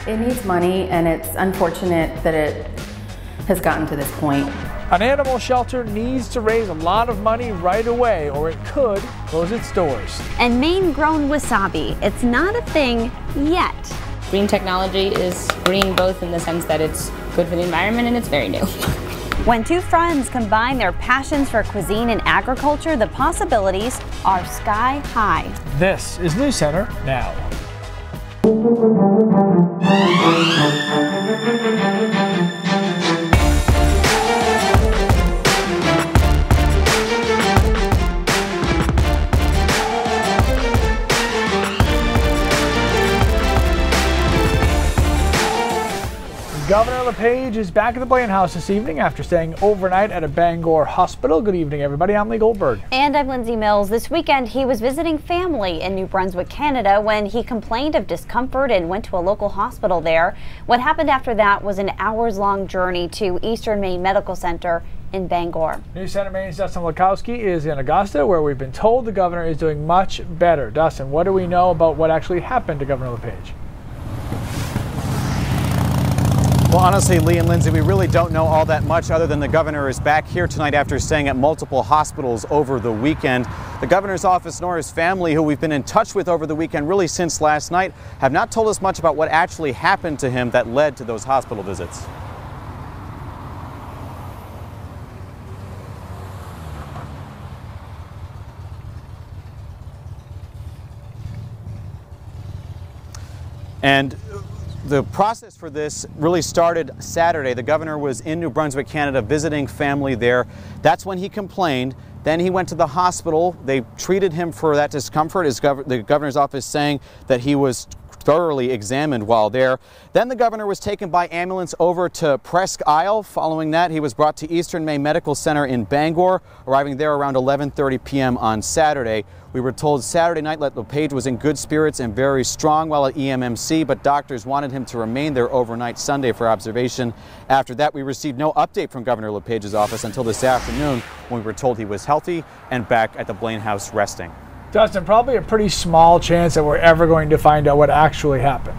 It needs money, and it's unfortunate that it has gotten to this point. An animal shelter needs to raise a lot of money right away, or it could close its doors. And Maine-grown wasabi, it's not a thing yet. Green technology is green both in the sense that it's good for the environment and it's very new. When two friends combine their passions for cuisine and agriculture, the possibilities are sky high. This is News Center now. Governor LePage is back at the Blaine House this evening after staying overnight at a Bangor hospital. Good evening, everybody. I'm Lee Goldberg. And I'm Lindsay Mills. This weekend, he was visiting family in New Brunswick, Canada, when he complained of discomfort and went to a local hospital there. What happened after that was an hours-long journey to Eastern Maine Medical Center in Bangor. News Center Maine's Dustin Lakowski is in Augusta, where we've been told the governor is doing much better. Dustin, what do we know about what actually happened to Governor LePage? Well, honestly, Lee and Lindsay, we really don't know all that much other than the governor is back here tonight after staying at multiple hospitals over the weekend. The governor's office nor his family, who we've been in touch with over the weekend really since last night, have not told us much about what actually happened to him that led to those hospital visits. And the process for this really started Saturday. The governor was in New Brunswick, Canada, visiting family there. That's when he complained. Then he went to the hospital. They treated him for that discomfort, the governor's office saying that he was thoroughly examined while there. Then the governor was taken by ambulance over to Presque Isle. Following that, he was brought to Eastern Maine Medical Center in Bangor, arriving there around 11:30 p.m. on Saturday. We were told Saturday night that LePage was in good spirits and very strong while at EMMC, but doctors wanted him to remain there overnight Sunday for observation. After that, we received no update from Governor LePage's office until this afternoon, when we were told he was healthy and back at the Blaine House resting. Dustin, probably a pretty small chance that we're ever going to find out what actually happened.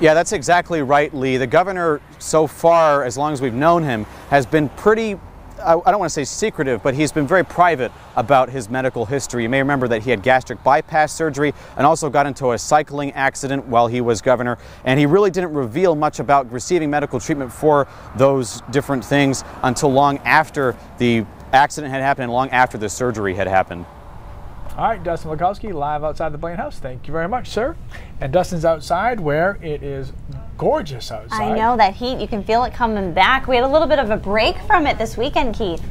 Yeah, that's exactly right, Lee. The governor, so far, as long as we've known him, has been pretty, I don't want to say secretive, but he's been very private about his medical history. You may remember that he had gastric bypass surgery and also got into a cycling accident while he was governor. And he really didn't reveal much about receiving medical treatment for those different things until long after the accident had happened and long after the surgery had happened. All right, Dustin Lakowski, live outside the Blaine House. Thank you very much, sir. And Dustin's outside where it is gorgeous outside. I know that heat, you can feel it coming back. We had a little bit of a break from it this weekend, Keith.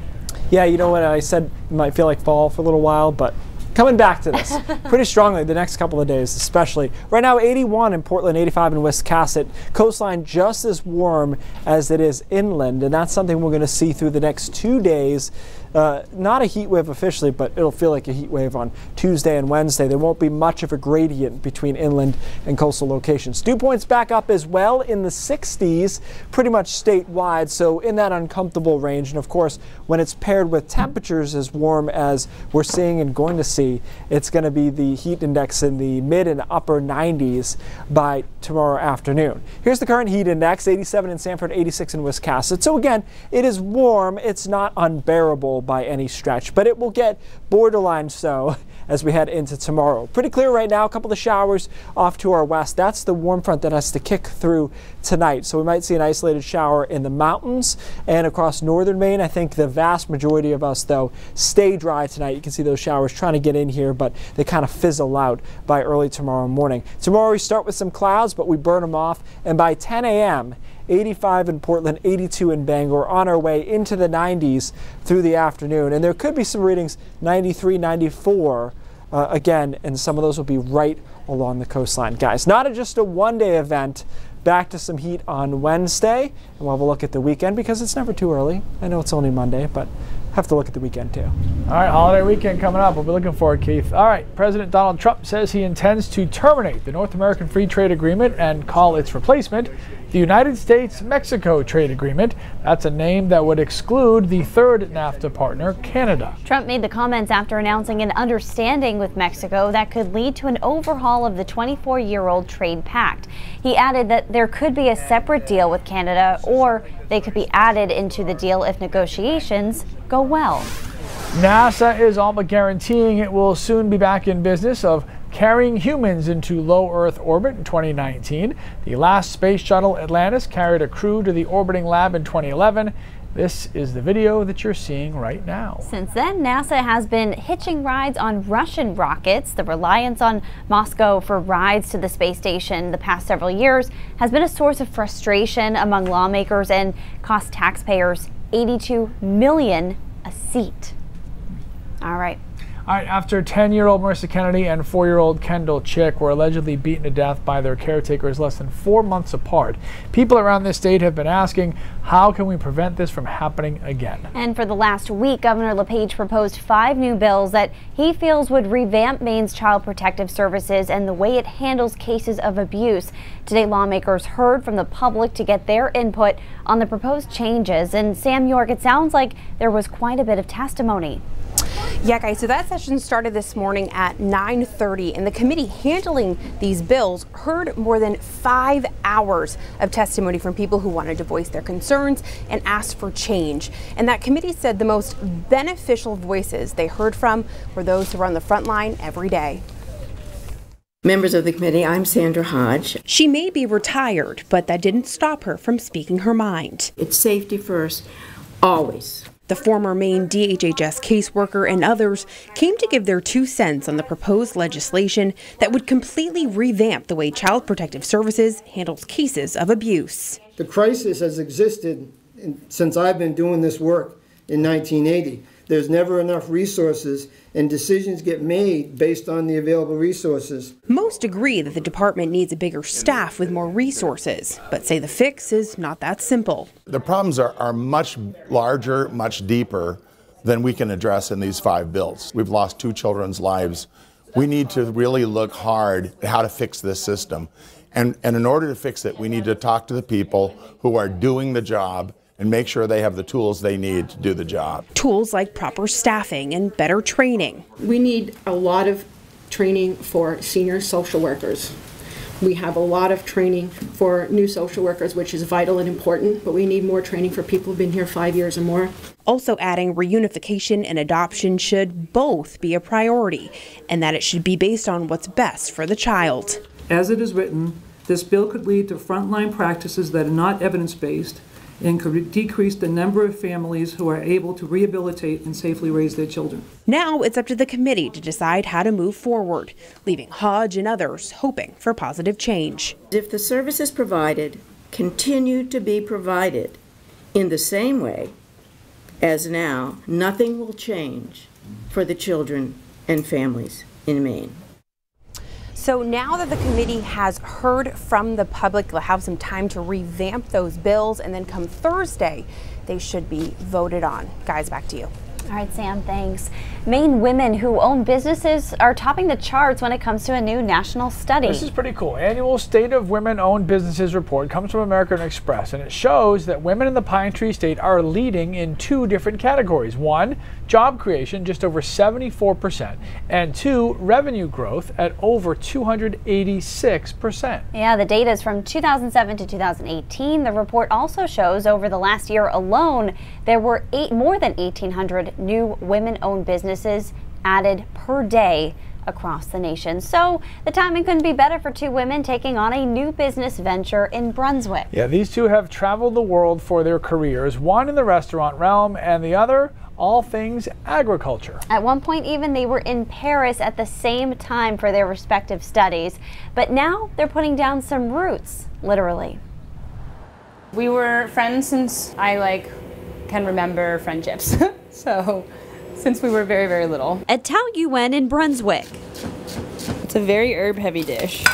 Yeah, you know what, I said it might feel like fall for a little while, but coming back to this pretty strongly the next couple of days, especially. Right now, 81 in Portland, 85 in Wiscasset. Coastline just as warm as it is inland, and that's something we're going to see through the next 2 days. Not a heat wave officially, but it'll feel like a heat wave on Tuesday and Wednesday. There won't be much of a gradient between inland and coastal locations. Dew points back up as well in the 60s, pretty much statewide, so in that uncomfortable range. And of course, when it's paired with temperatures as warm as we're seeing and going to see, it's going to be the heat index in the mid and upper 90s by tomorrow afternoon. Here's the current heat index, 87 in Sanford, 86 in Wiscasset. So again, it is warm. It's not unbearable by any stretch, but it will get borderline so as we head into tomorrow. Pretty clear right now, a couple of showers off to our west. That's the warm front that has to kick through tonight. So we might see an isolated shower in the mountains and across northern Maine. I think the vast majority of us, though, stay dry tonight. You can see those showers trying to get in here, but they kind of fizzle out by early tomorrow morning. Tomorrow we start with some clouds, but we burn them off, and by 10 a.m., 85 in Portland, 82 in Bangor, on our way into the 90s through the afternoon. And there could be some readings, 93, 94 again, and some of those will be right along the coastline. Guys, not just a one-day event. Back to some heat on Wednesday, and we'll have a look at the weekend because it's never too early. I know it's only Monday, but have to look at the weekend too. All right, holiday weekend coming up. We'll be looking forward, Keith. All right, President Donald Trump says he intends to terminate the North American Free Trade Agreement and call its replacement the United States-Mexico trade agreement. That's a name that would exclude the third NAFTA partner, Canada. Trump made the comments after announcing an understanding with Mexico that could lead to an overhaul of the 24-year-old trade pact. He added that there could be a separate deal with Canada, or they could be added into the deal if negotiations go well. NASA is all but guaranteeing it will soon be back in business of carrying humans into low Earth orbit in 2019. The last space shuttle, Atlantis, carried a crew to the orbiting lab in 2011. This is the video that you're seeing right now. Since then, NASA has been hitching rides on Russian rockets. The reliance on Moscow for rides to the space station the past several years has been a source of frustration among lawmakers and cost taxpayers $82 million a seat. All right. After 10-year-old Marissa Kennedy and 4-year-old Kendall Chick were allegedly beaten to death by their caretakers less than 4 months apart, people around this state have been asking, how can we prevent this from happening again? And for the last week, Governor LePage proposed 5 new bills that he feels would revamp Maine's Child Protective Services and the way it handles cases of abuse. Today, lawmakers heard from the public to get their input on the proposed changes. And Sam York, it sounds like there was quite a bit of testimony. Yeah, guys, so that session started this morning at 9:30, and the committee handling these bills heard more than 5 hours of testimony from people who wanted to voice their concerns and ask for change. And that committee said the most beneficial voices they heard from were those who are on the front line every day. Members of the committee, I'm Sandra Hodge. She may be retired, but that didn't stop her from speaking her mind. It's safety first, always. The former Maine DHHS caseworker and others came to give their 2 cents on the proposed legislation that would completely revamp the way Child Protective Services handles cases of abuse. The crisis has existed since I've been doing this work in 1980. There's never enough resources, and decisions get made based on the available resources. Most agree that the department needs a bigger staff with more resources, but say the fix is not that simple. The problems are much larger, much deeper than we can address in these 5 bills. We've lost 2 children's lives. We need to really look hard at how to fix this system. And in order to fix it, we need to talk to the people who are doing the job and make sure they have the tools they need to do the job. Tools like proper staffing and better training. We need a lot of training for senior social workers. We have a lot of training for new social workers, which is vital and important, but we need more training for people who've been here 5 years or more. Also adding reunification and adoption should both be a priority, and that it should be based on what's best for the child. As it is written, this bill could lead to frontline practices that are not evidence-based and could decrease the number of families who are able to rehabilitate and safely raise their children. Now it's up to the committee to decide how to move forward, leaving Hodge and others hoping for positive change. If the services provided continue to be provided in the same way as now, nothing will change for the children and families in Maine. So now that the committee has heard from the public, they'll have some time to revamp those bills, and then come Thursday, they should be voted on. Guys, back to you. All right, Sam, thanks. Maine women who own businesses are topping the charts when it comes to a new national study. This is pretty cool. Annual State of Women-Owned Businesses report comes from American Express, and it shows that women in the Pine Tree State are leading in 2 different categories. 1, job creation, just over 74%, and 2, revenue growth at over 286%. Yeah, the data is from 2007 to 2018. The report also shows over the last year alone, there were more than 1,800 new women-owned businesses added per day across the nation. So the timing couldn't be better for 2 women taking on a new business venture in Brunswick. Yeah, these 2 have traveled the world for their careers, one in the restaurant realm and the other all things agriculture. At one point even they were in Paris at the same time for their respective studies, but now they're putting down some roots, literally. We were friends since I can remember friendships. So, since we were very, very little. At Tao Yuen in Brunswick. It's a very herb-heavy dish.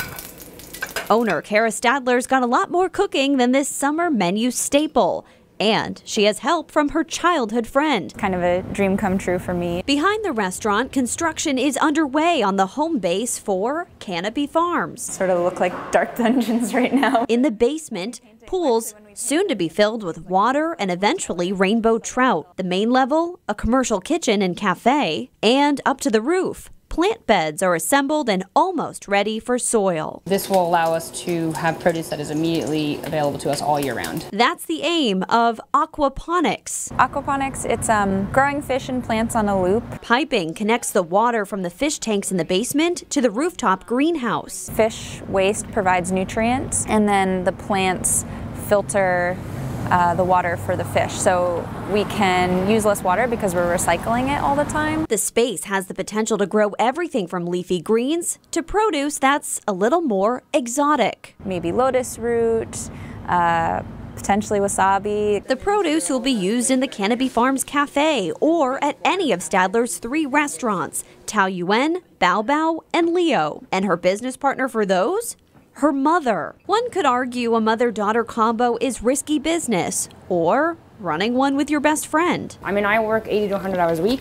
Owner Kara Stadler's got a lot more cooking than this summer menu staple. And she has help from her childhood friend. Kind of a dream come true for me. Behind the restaurant, construction is underway on the home base for Canopy Farms. Sort of look like dark dungeons right now. In the basement, pools soon to be filled with water and eventually rainbow trout. The main level, a commercial kitchen and cafe, and up to the roof. Plant beds are assembled and almost ready for soil. This will allow us to have produce that is immediately available to us all year round. That's the aim of aquaponics. Aquaponics, it's growing fish and plants on a loop. Piping connects the water from the fish tanks in the basement to the rooftop greenhouse. Fish waste provides nutrients, and then the plants filter the water for the fish, so we can use less water because we're recycling it all the time. The space has the potential to grow everything from leafy greens to produce that's a little more exotic. Maybe lotus root, potentially wasabi. The produce will be used in the Canopy Farms Cafe or at any of Stadler's 3 restaurants, Taoyuan, Bao Bao, and Leo. And her business partner for those? Her mother. One could argue a mother-daughter combo is risky business, or running one with your best friend. I mean, I work 80 to 100 hours a week,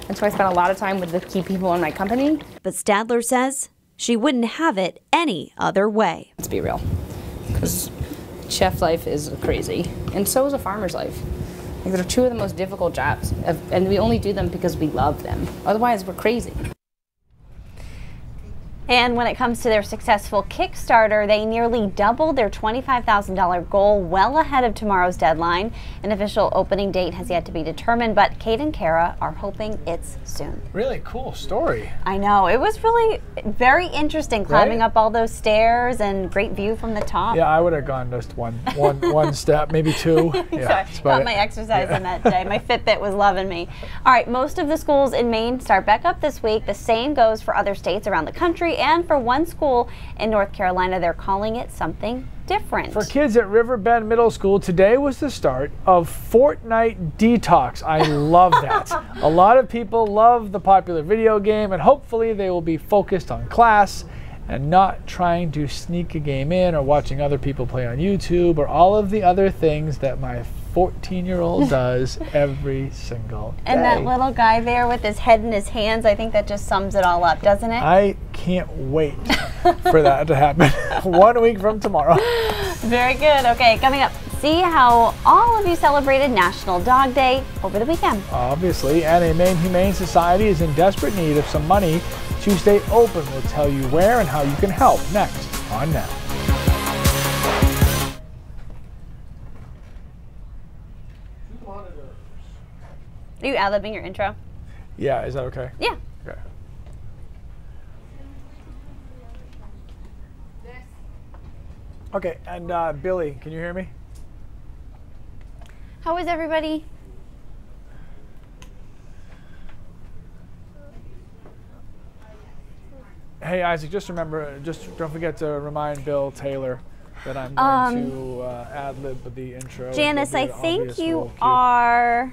and so I spend a lot of time with the key people in my company. But Stadler says she wouldn't have it any other way. Let's be real, because chef life is crazy, and so is a farmer's life. Like, they're 2 of the most difficult jobs, and we only do them because we love them. Otherwise, we're crazy. And when it comes to their successful Kickstarter, they nearly doubled their $25,000 goal well ahead of tomorrow's deadline. An official opening date has yet to be determined, but Kate and Kara are hoping it's soon. Really cool story. I know. It was really very interesting climbing up all those stairs and great view from the top. Yeah, I would have gone just one step, maybe 2. Yeah, Sorry, got my exercise in that day. My Fitbit was loving me. All right, most of the schools in Maine start back up this week. The same goes for other states around the country. And for one school in North Carolina, they're calling it something different. For kids at Riverbend Middle School, today was the start of Fortnite Detox. I love that. A lot of people love the popular video game, and hopefully they will be focused on class and not trying to sneak a game in or watching other people play on YouTube or all of the other things that my 14-year-old does every single day. And that little guy there with his head in his hands, I think that just sums it all up, doesn't it? I can't wait for that to happen 1 week from tomorrow. Very good. Okay, coming up, see how all of you celebrated National Dog Day over the weekend. Obviously, and a Maine Humane Society is in desperate need of some money to stay open. We'll tell you where and how you can help next on Now. Are you ad-libbing your intro? Yeah, is that okay? Yeah. Okay. Okay, and Billy, can you hear me? How is everybody? Hey Isaac, just remember, don't forget to remind Bill Taylor that I'm going to ad-lib the intro. Janice, I think you are...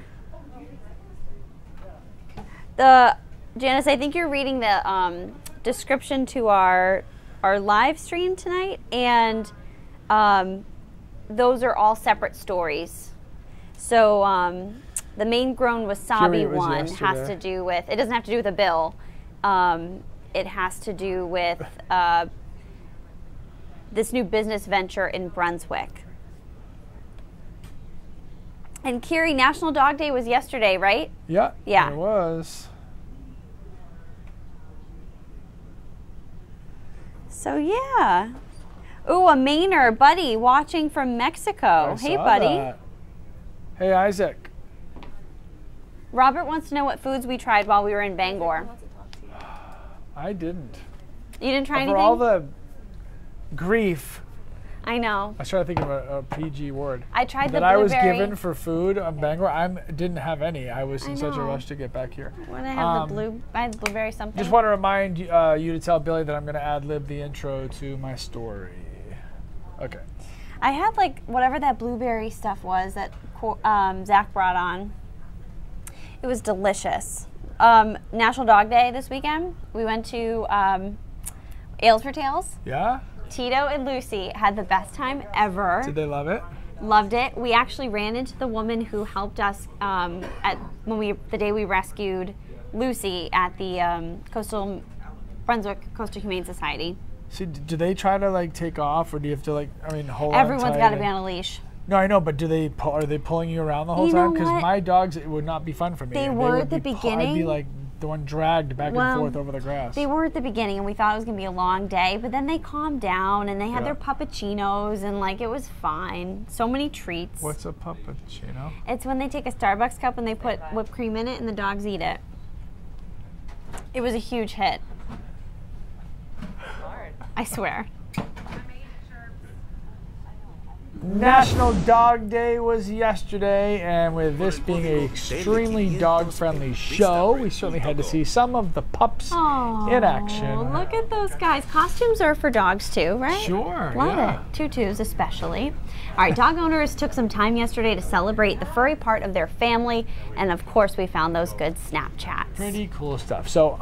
Janice, I think you're reading the description to our live stream tonight, and those are all separate stories. So the Maine-grown wasabi one has to do with, it doesn't have to do with a bill. It has to do with this new business venture in Brunswick. And Kiri, National Dog Day was yesterday, right? Yeah, yeah, it was. So yeah. Ooh, a Mainer, Buddy, watching from Mexico. Hey, Buddy. That. Hey, Isaac. Robert wants to know what foods we tried while we were in Bangor. I didn't. You didn't try anything? For all the grief. I know. I was trying to think of a PG word. I tried that the I was blueberry. given for food on Bangor. I didn't have any. I was in such a rush to get back here. When I have I had the blueberry something. Just want to remind you to tell Billy that I'm going to ad-lib the intro to my story. Okay. I had like whatever that blueberry stuff was that Zach brought on. It was delicious. National Dog Day this weekend. We went to Ales for Tales. Yeah? Tito and Lucy had the best time ever. Did they love it? Loved it. We actually ran into the woman who helped us the day we rescued Lucy at the Brunswick Coastal Humane Society. See, do they try to like take off, or do you have to like, hold on? Everyone's got to be on a leash. No, I know, but are they pulling you around the whole time? Because my dogs, it would not be fun for me. They were at the beginning. I'd be like the one dragged back and forth over the grass. They were at the beginning, and we thought it was going to be a long day, but then they calmed down, and they had their puppuccinos, and like it was fine. So many treats. What's a puppuccino? It's when they take a Starbucks cup and they put whipped cream in it, and the dogs eat it. It was a huge hit. I swear. National Dog Day was yesterday, and with this being an extremely dog-friendly show, we certainly had to see some of the pups in action. Look at those guys. Costumes are for dogs too, right? Sure, Love it. Tutus especially. All right, dog owners took some time yesterday to celebrate the furry part of their family, and of course we found those good Snapchats. Pretty cool stuff. So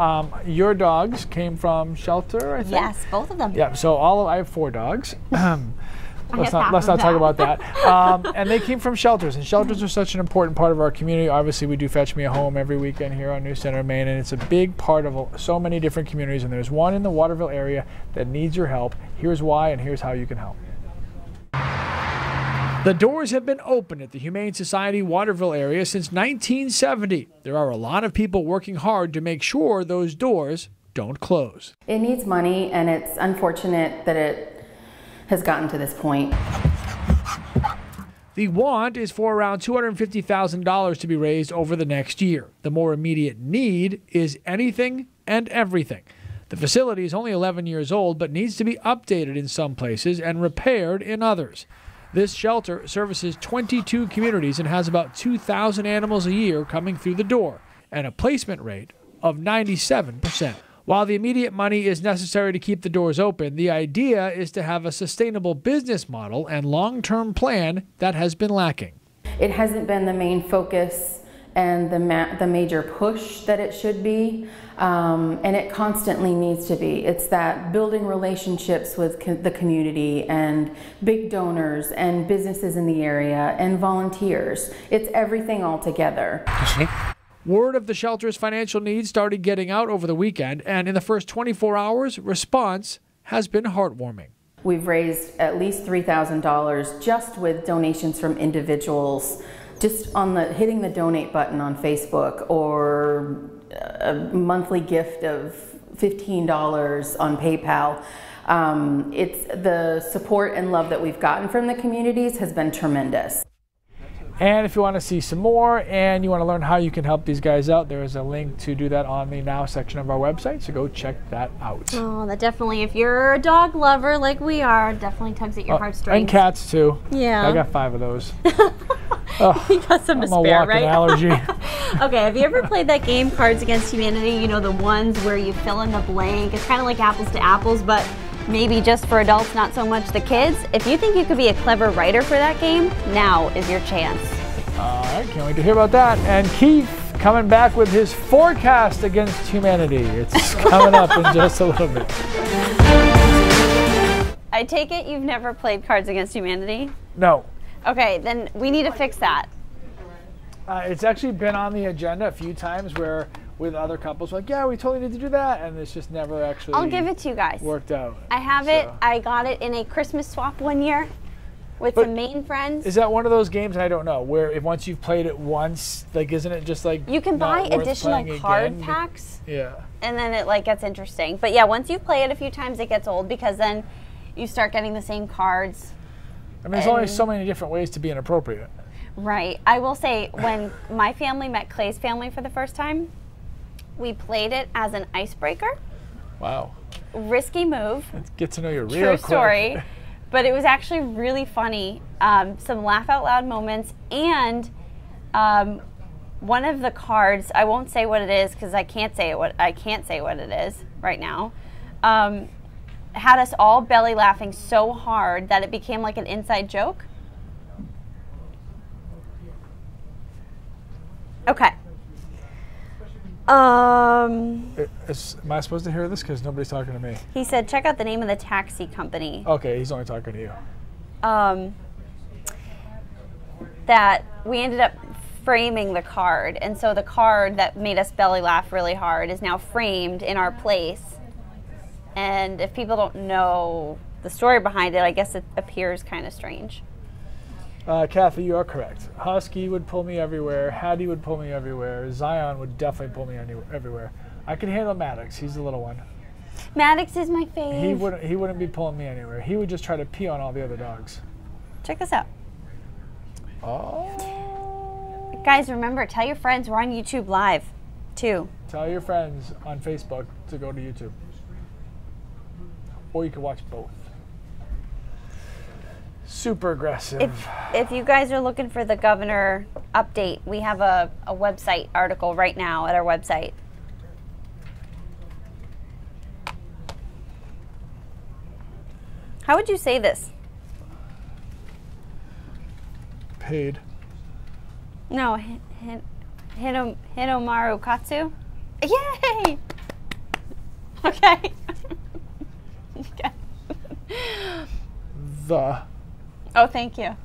your dogs came from shelter, I think? Yes, both of them. Yeah, so I have 4 dogs. Let's not talk about that. And they came from shelters, and shelters are such an important part of our community. Obviously, we do Fetch Me a Home every weekend here on New Center, Maine, and it's a big part of so many different communities, and there's one in the Waterville area that needs your help. Here's why, and here's how you can help. The doors have been open at the Humane Society Waterville area since 1970. There are a lot of people working hard to make sure those doors don't close. It needs money, and it's unfortunate that it has gotten to this point. The want is for around $250,000 to be raised over the next year. The more immediate need is anything and everything. The facility is only 11 years old, but needs to be updated in some places and repaired in others. This shelter services 22 communities and has about 2,000 animals a year coming through the door, and a placement rate of 97%. While the immediate money is necessary to keep the doors open, the idea is to have a sustainable business model and long-term plan that has been lacking. It hasn't been the main focus and the major push that it should be, and it constantly needs to be. It's that building relationships with the community and big donors and businesses in the area and volunteers. It's everything all together. Word of the shelter's financial needs started getting out over the weekend, and in the first 24 hours, response has been heartwarming. We've raised at least $3,000 just with donations from individuals, just on hitting the donate button on Facebook, or a monthly gift of $15 on PayPal. It's the support and love that we've gotten from the communities has been tremendous. And if you want to see some more and you want to learn how you can help these guys out, there is a link to do that on the Now section of our website, so go check that out. Oh, that definitely, if you're a dog lover like we are, definitely tugs at your heartstrings. And cats too. Yeah. I got 5 of those. You got some to spare, right? Allergy. Okay, have you ever played that game, Cards Against Humanity? You know, the ones where you fill in the blank. It's kind of like apples to apples, but maybe just for adults, not so much the kids. If you think you could be a clever writer for that game, now is your chance. All right, can't wait to hear about that. And Keith coming back with his forecast against humanity. It's coming up in just a little bit. I take it you've never played Cards Against Humanity? No. Okay, then we need to fix that. It's actually been on the agenda a few times where with other couples, like, yeah, we totally need to do that, and it's just never actually I'll give it to you guys. Worked out. I have it. I got it in a Christmas swap one year with some Maine friends. Is that one of those games, I don't know, where if once you've played it once, like, isn't it just like you can buy additional card packs? Yeah. And then it like gets interesting. But yeah, once you play it a few times, it gets old because then you start getting the same cards. I mean, there's only so many different ways to be inappropriate. Right. I will say, when my family met Clay's family for the first time, we played it as an icebreaker. Wow. Risky move. Let's get to know you real quick. True story. But it was actually really funny. Some laugh out loud moments, and one of the cards, I won't say what it is because I can't say what it is right now. Had us all belly laughing so hard that it became like an inside joke. Okay. Am I supposed to hear this? Because nobody's talking to me. He said, check out the name of the taxi company. Okay, he's only talking to you. that we ended up framing the card, and so the card that made us belly laugh really hard is now framed in our place. And if people don't know the story behind it, I guess it appears kind of strange. Kathy, you are correct. Husky would pull me everywhere. Hattie would pull me everywhere. Zion would definitely pull me everywhere. I can handle Maddox. He's the little one. Maddox is my fave. He wouldn't be pulling me anywhere. He would just try to pee on all the other dogs. Check this out. Oh. Guys, remember, tell your friends we're on YouTube Live, too. Tell your friends on Facebook to go to YouTube. Or you can watch both. Super aggressive. If you guys are looking for the governor update, we have a website article right now at our website. How would you say this? Paid. No, Hinomaru Katsu. Yay! Okay. Okay. Oh, thank you.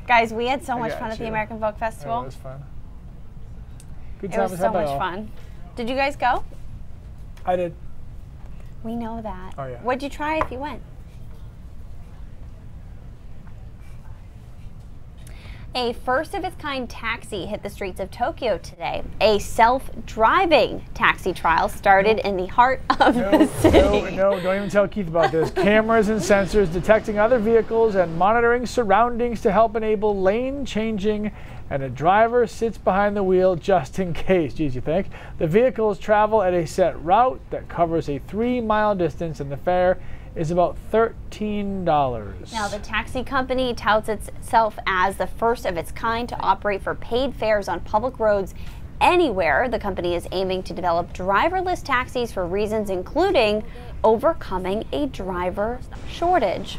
Guys, we had so much fun at the American Folk Festival. It was fun. Good It time. was so much fun. Did you guys go? I did. We know that. Oh, yeah. What'd you try if you went? A first-of-its-kind taxi hit the streets of Tokyo today. A self-driving taxi trial started in the heart of the city. No, don't even tell Keith about this. Cameras and sensors detecting other vehicles and monitoring surroundings to help enable lane changing, and a driver sits behind the wheel just in case. Geez, you think? The vehicles travel at a set route that covers a 3-mile distance, and the fare is about $13. Now, the taxi company touts itself as the first of its kind to operate for paid fares on public roads anywhere. The company is aiming to develop driverless taxis for reasons including overcoming a driver shortage.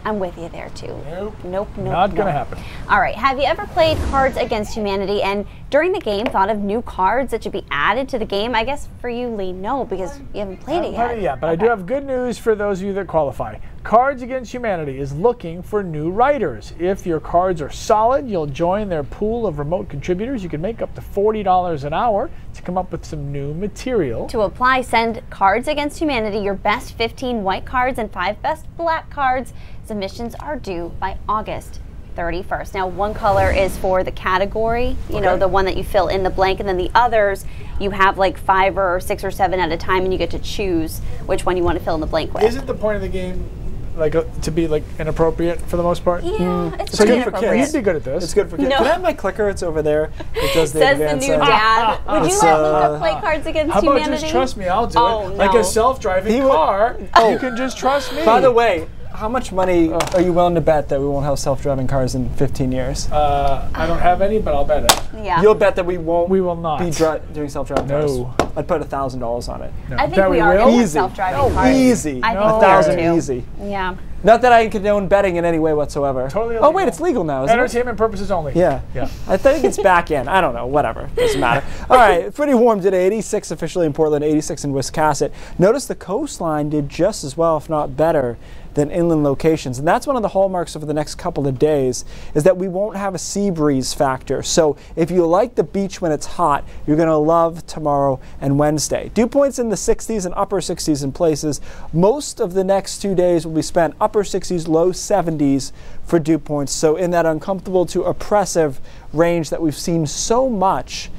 I'm with you there too. Nope. Not gonna happen. All right, have you ever played Cards Against Humanity and during the game thought of new cards that should be added to the game? I guess for you, Lee, no, because you haven't played it yet. But I do have good news for those of you that qualify. Cards Against Humanity is looking for new writers. If your cards are solid, you'll join their pool of remote contributors. You can make up to $40 an hour to come up with some new material. To apply, send Cards Against Humanity your best 15 white cards and 5 best black cards. Submissions are due by August 31st. Now, one color is for the category, you know, the one that you fill in the blank, and then the others, you have like 5 or 6 or 7 at a time, and you get to choose which one you want to fill in the blank with. Isn't the point of the game like to be like inappropriate for the most part? Yeah, it's so pretty good for inappropriate. kids. You'd be good at this. It's good for kids. No. Can I have my clicker? It's over there. It does the Says the advanced new end. dad. Would you let Luca play Cards Against How about Humanity? just trust me? I'll do Oh, it. Like no. a self-driving car. You can just trust me. By the way, how much money are you willing to bet that we won't have self-driving cars in 15 years? I don't have any, but I'll bet it. Yeah. You'll bet that we won't. We will not be doing self-driving cars. No. I'd put $1,000 on it. No. I think we are going to have Easy. self-driving cars. Easy. I think 1,000 we are too. easy. Yeah. Not that I condone betting in any way whatsoever. Totally Oh illegal. wait, it's legal now, isn't it? Entertainment purposes only. Yeah. I think it's back in. I don't know. Whatever. Doesn't matter. All right. Pretty warm today. 86 officially in Portland, 86 in Wiscasset. Notice the coastline did just as well, if not better, than inland locations. And that's one of the hallmarks over the next couple of days is that we won't have a sea breeze factor. So if you like the beach when it's hot, you're going to love tomorrow and Wednesday. Dew points in the 60s and upper 60s in places. Most of the next 2 days will be spent upper 60s, low 70s for dew points. So in that uncomfortable to oppressive range that we've seen so much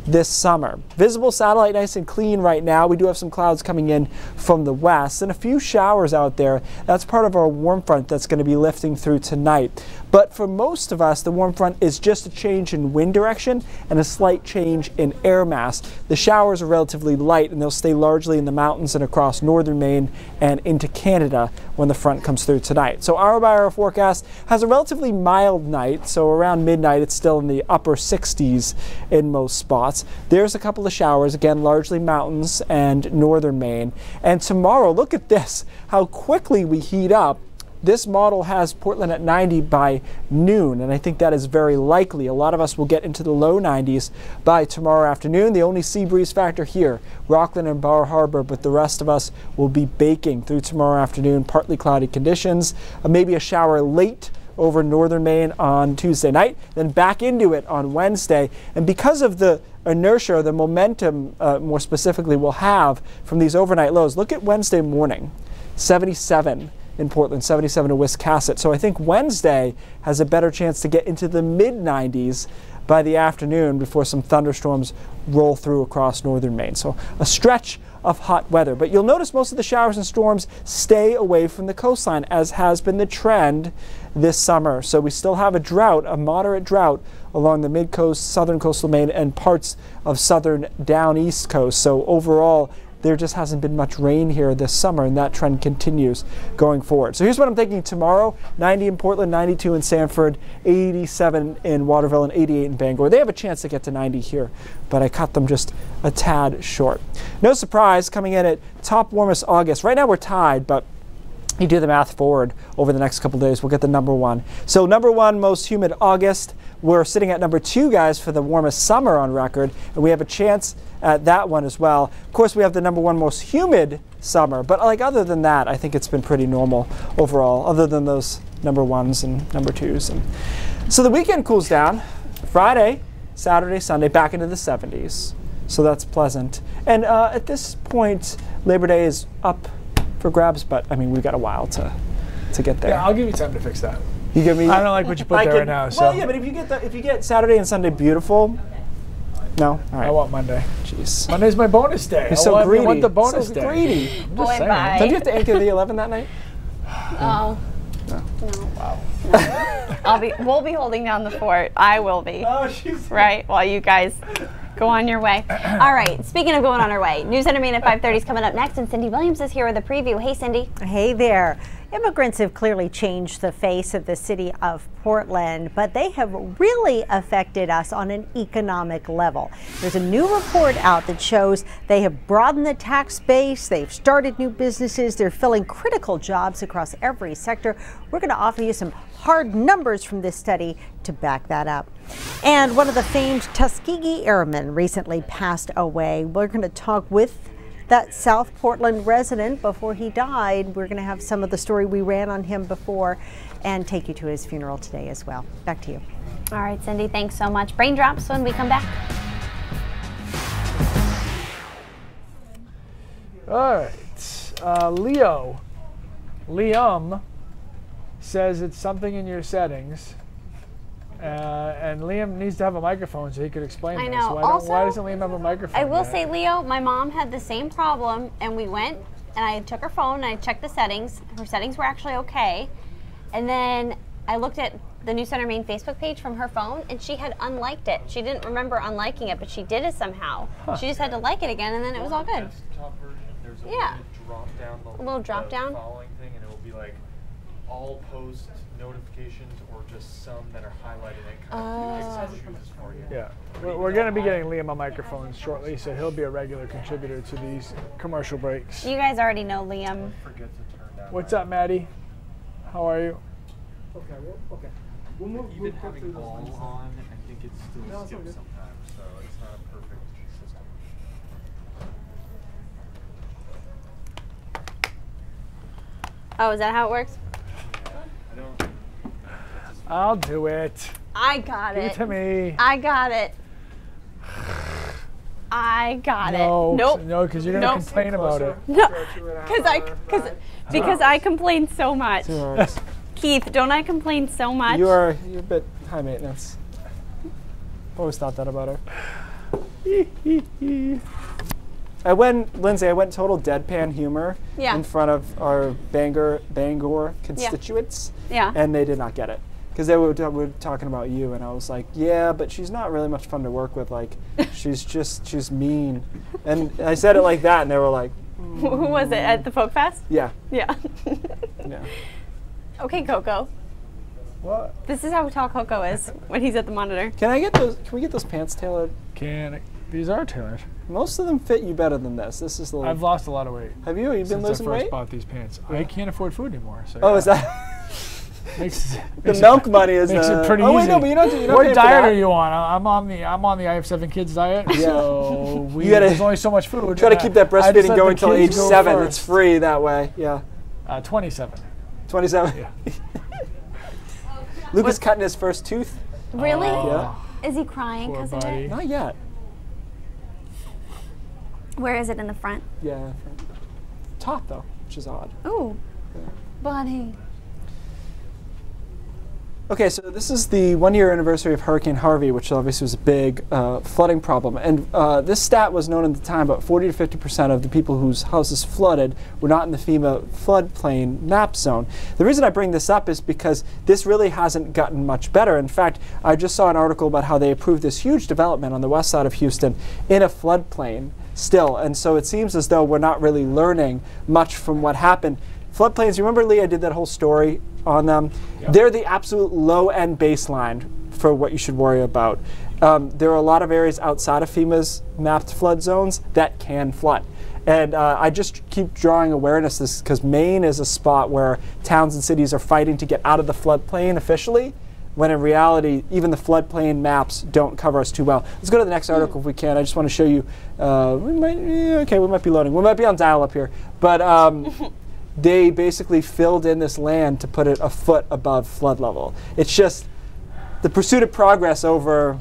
this summer. Visible satellite nice and clean right now. We do have some clouds coming in from the west and a few showers out there. That's part of our warm front that's going to be lifting through tonight. But for most of us, the warm front is just a change in wind direction and a slight change in air mass. The showers are relatively light and they'll stay largely in the mountains and across northern Maine and into Canada when the front comes through tonight. So hour by hour forecast has a relatively mild night. So around midnight, it's still in the upper 60s in most spots. There's a couple of showers, again, largely mountains and northern Maine. And tomorrow, look at this, how quickly we heat up. This model has Portland at 90 by noon, and I think that is very likely. A lot of us will get into the low 90s by tomorrow afternoon. The only sea breeze factor here, Rockland and Bar Harbor, but the rest of us will be baking through tomorrow afternoon. Partly cloudy conditions, maybe a shower late over northern Maine on Tuesday night, then back into it on Wednesday. And because of the inertia, or the momentum more specifically, we'll have from these overnight lows, look at Wednesday morning, 77 in Portland, 77 in Wiscasset. So I think Wednesday has a better chance to get into the mid-90s by the afternoon before some thunderstorms roll through across northern Maine. So a stretch of hot weather. But you'll notice most of the showers and storms stay away from the coastline, as has been the trend this summer. So we still have a drought, a moderate drought, along the mid-coast, southern coastal Maine, and parts of southern down east coast. So overall, there just hasn't been much rain here this summer, and that trend continues going forward. So here's what I'm thinking tomorrow: 90 in Portland, 92 in Sanford, 87 in Waterville, and 88 in Bangor. They have a chance to get to 90 here, but I cut them just a tad short. No surprise, coming in at top warmest August. Right now we're tied, but you do the math forward over the next couple days, we'll get the number one. So number one most humid August. We're sitting at number two, guys, for the warmest summer on record, and we have a chance at that one as well. Of course, we have the number one most humid summer, but like other than that, I think it's been pretty normal overall, other than those number ones and number twos. And so the weekend cools down. Friday, Saturday, Sunday, back into the 70s. So that's pleasant. And at this point, Labor Day is up for grabs, but I mean, we've got a while to get there. Yeah, I'll give you time to fix that. You give me. I don't like what you put there right now. So. Well, yeah, but if you get Saturday and Sunday beautiful, no. All right. I want Monday. Jeez. Monday's my bonus day. You're so greedy. I want the bonus so day. Greedy. I'm just saying. Bye. Don't you have to anchor the 11 that night? Oh. No. Wow. We'll be holding down the fort. I will be. Oh, she's right, while you guys go on your way. All right, speaking of going on our way, News Center Maine at 5:30 is coming up next, and Cindy Williams is here with a preview. Hey, Cindy. Hey there. Immigrants have clearly changed the face of the city of Portland, but they have really affected us on an economic level. There's a new report out that shows they have broadened the tax base, they've started new businesses, they're filling critical jobs across every sector. We're going to offer you some hard numbers from this study to back that up. And one of the famed Tuskegee Airmen recently passed away. We're going to talk with that South Portland resident before he died. We're going to have some of the story we ran on him before and take you to his funeral today as well. Back to you. All right, Cindy, thanks so much. Brain drops when we come back. All right. Liam says it's something in your settings. And Liam needs to have a microphone so he could explain I this. know. Why doesn't Liam have a microphone? I will yet? say, Leo, my mom had the same problem, and we went and I took her phone and I checked the settings. Her settings were actually okay. And then I looked at the News Center Maine Facebook page from her phone, and she had unliked it. She didn't remember unliking it, but she did it somehow. Huh. She just had to like it again, and then it was all good. There's a little drop down. Following thing, and it will be like all post notifications or just some that are highlighted and kind of chooses for you. Yeah, we're going to be getting Liam a microphone shortly, so he'll be a regular contributor to these commercial breaks. You guys already know Liam. What's up, Maddie? How are you? Okay, okay. We'll move. Even having all on, I think it's still skips sometimes, so it's not a perfect system. Oh, is that how it works? I'll do it. I got it. Give it to me. I got it. I got it. Nope. No, because you're going to complain about it. No, because I complain so much. Keith, don't I complain so much? You're a bit high maintenance. Always thought that about her. I went total deadpan humor in front of our Bangor constituents, and they did not get it. Because they were talking about you, and I was like, yeah, but she's not really much fun to work with. Like, she's mean. And I said it like that, and they were like, Who was it, at the Folk Fest? Yeah. Yeah. Yeah. Okay, Coco. What? This is how tall Coco is when he's at the monitor. Can we get those pants tailored? These are tailored. Most of them fit you better than this. This is the. I've lost a lot of weight. Have you? You've been losing weight? Since I first bought these pants. Yeah. I can't afford food anymore. So is that? The milk money is makes it pretty easy. Wait, no, but you're not what diet are you on? I'm on the I have 7 kids diet. Yeah. So there's only so much food. Try to keep that breastfeeding going until age 7. It's free that way. Yeah. 27. 27. Yeah. Luke is cutting his first tooth. Really? Yeah. Is he crying because of it? Not yet. Where is it in the front? Yeah. Top though, which is odd. Ooh, buddy. Okay, so this is the 1-year anniversary of Hurricane Harvey, which obviously was a big flooding problem. And this stat was known at the time, but 40 to 50% of the people whose houses flooded were not in the FEMA floodplain map zone. The reason I bring this up is because this really hasn't gotten much better. In fact, I just saw an article about how they approved this huge development on the west side of Houston in a floodplain still. And so it seems as though we're not really learning much from what happened. Floodplains, remember Lee, I did that whole story on them? Yep. They're the absolute low-end baseline for what you should worry about. There are a lot of areas outside of FEMA's mapped flood zones that can flood. And I just keep drawing awareness this because Maine is a spot where towns and cities are fighting to get out of the floodplain officially, when in reality, even the floodplain maps don't cover us too well. Let's go to the next article if we can. I just want to show you, we might be loading. We might be on dial up here. But they basically filled in this land to put it a foot above flood level. It's just the pursuit of progress over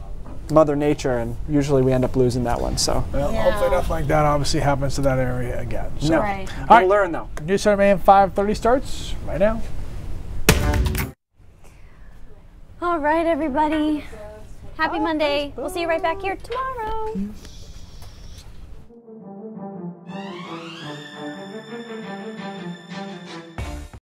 Mother Nature, and usually we end up losing that one. So well, hopefully nothing like that obviously happens to that area again. So. No. Right. All right, learn though. News Center Maine 5:30 starts right now. All right, everybody. Happy Monday. We'll see you right back here tomorrow.